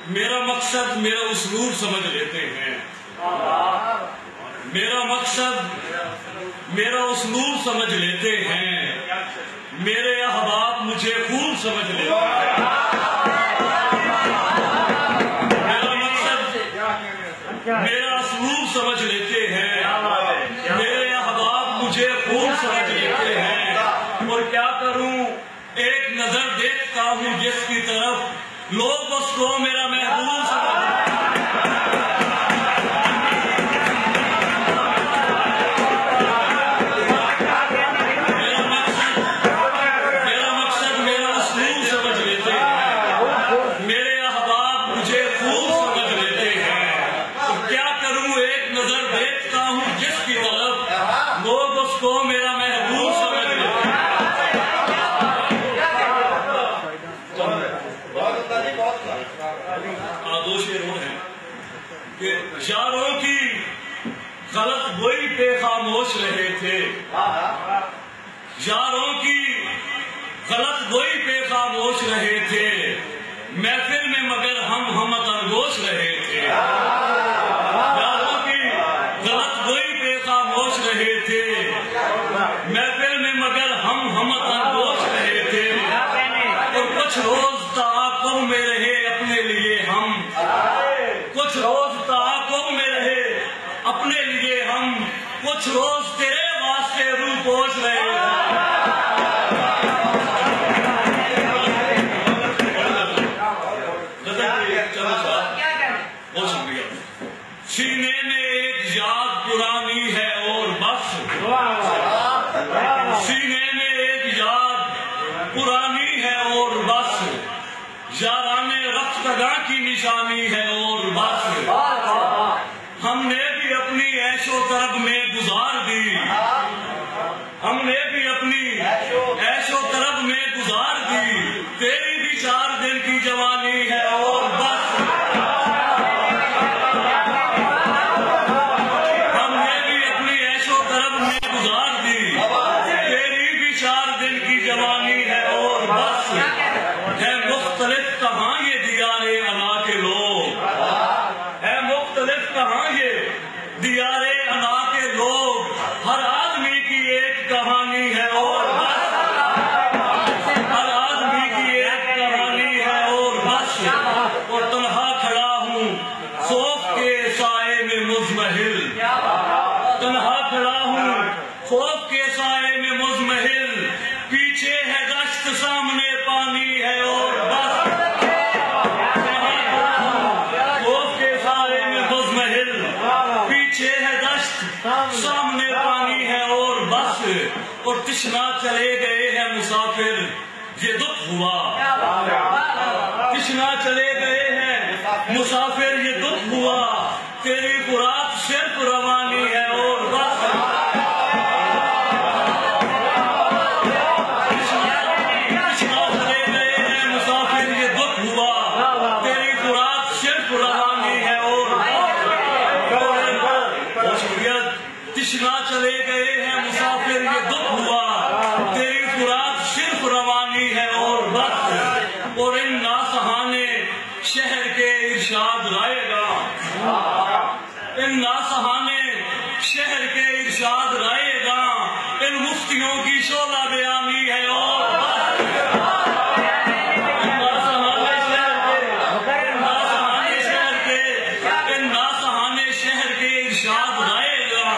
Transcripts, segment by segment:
میرا مقصد میرا اسلوب سمجھ لیتے ہیں، میرا مقصد میرا اسلوب سمجھ لیتے ہیں، میرے احباب مجھے خوب سمجھ لیتے ہیں، میرا مقصد میرا اسلوب سمجھ لیتے ہیں، میرے احباب مجھے خوب سمجھ لیتے ہیں، اور کیا کروں ایک نظر دیکھتا ہوں جس کی طرف لوگ اس کو میرا محبوب سمجھتے ہیں۔ یاروں کی غلط گوئی پہ خاموش رہے تھے، یاروں کی غلط گوئی پہ خاموش رہے تھے، محفل میں مگر ہم ترگوش رہے تھے، یاروں کی غلط گوئی پہ خاموش رہے تھے، محفل میں مگر ہم ترگوش رہے تھے، اور کچھ روز تعاقب میں رہے اپنے لیے ہم، کچھ روز تعاقب میں رہے اپنے لیے ہم، کچھ روز تیرے واسطے روح پوش رہے سینے میں ایک یاد پرانی ہے اور بس، سینے میں ایک یاد پرانی ہے اور بس، یارانے رفتگاں کی نشانی ہے اور بس، ہم نے بھی اپنی عیش و طرب میں گزار دی، ہم نے بھی اپنی عیش و طرب میں گزار دی، تیری بھی 4 دن کی جوانی ہے اور بس، ہم نے بھی اپنی عیش و طرب میں گزار دی، تیری بھی 4 دن کی جوانی ہے اور بس، ہے مختلف کہاں یہ دیار انا کے لوگ، ہے مختلف کہاں یہ دیار انا کے لوگ، ہر آدمی کی ایک کہانی ہے اور بس، ہر آدمی کی ایک کہانی ہے اور بس، اور تنہا کھڑا ہوں خوف کے سائے میں مزمحل، تنہا کھڑا ہوں خوف کے سائے میں مزمحل، پیچھے ہے دشت سامنے پانی ہے اور بس، خوف کے سائے میں مزمحل، پیچھے ہے دشت سامنے پانی ہے اور بس، اور تشنا چلے گئے ہیں مسافر یہ دکھ ہوا، تشنا چلے گئے ہیں مسافر یہ دکھ ہوا، تیری برات صرف روانی ہے اور بس، تشنا چلے گئے ہیں مسافر یہ دکھ ہوا، تیری برات صرف روانی ہے اور تشنا چلے گئے ہیں مسافر یہ دکھ ہوا، تیری برات صرف روانی ہے اور بس، اور ان ناسہانے شہر کے ارشاد رائے گا، ان ناسہانے شہر کے ارشاد رائے گا، ان مفتیوں کی شعلہ بیانی ہے اور بس، ان ناسہانے شہر کے ارشاد رائے گا،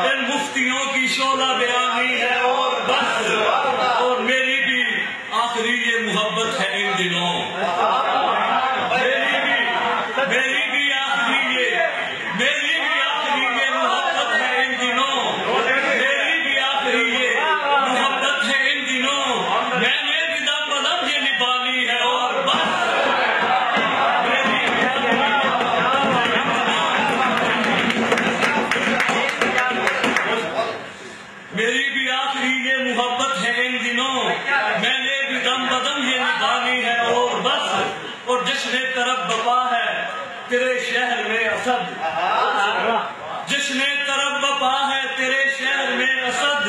ان مفتیوں کی شعلہ بیانی ہے اور بس، اور میری بھی آخری یہ محبت ہے ان دنوں، میری بھی آخری یہ محبت ہے ان دنوں، میری بھی آخری یہ محبت ہے ان دنوں، میں نے بھی دم بدم یہ نبھانی ہے اور بس، میری بھی آخری یہ محبت ہے ان دنوں، میں نے بھی دم بدم یہ نبھانی ہے اور بس، اور جشن طرب بپا ہے تیرے شہر میں اسد، جشن طرب بپا ہے تیرے شہر میں اسد،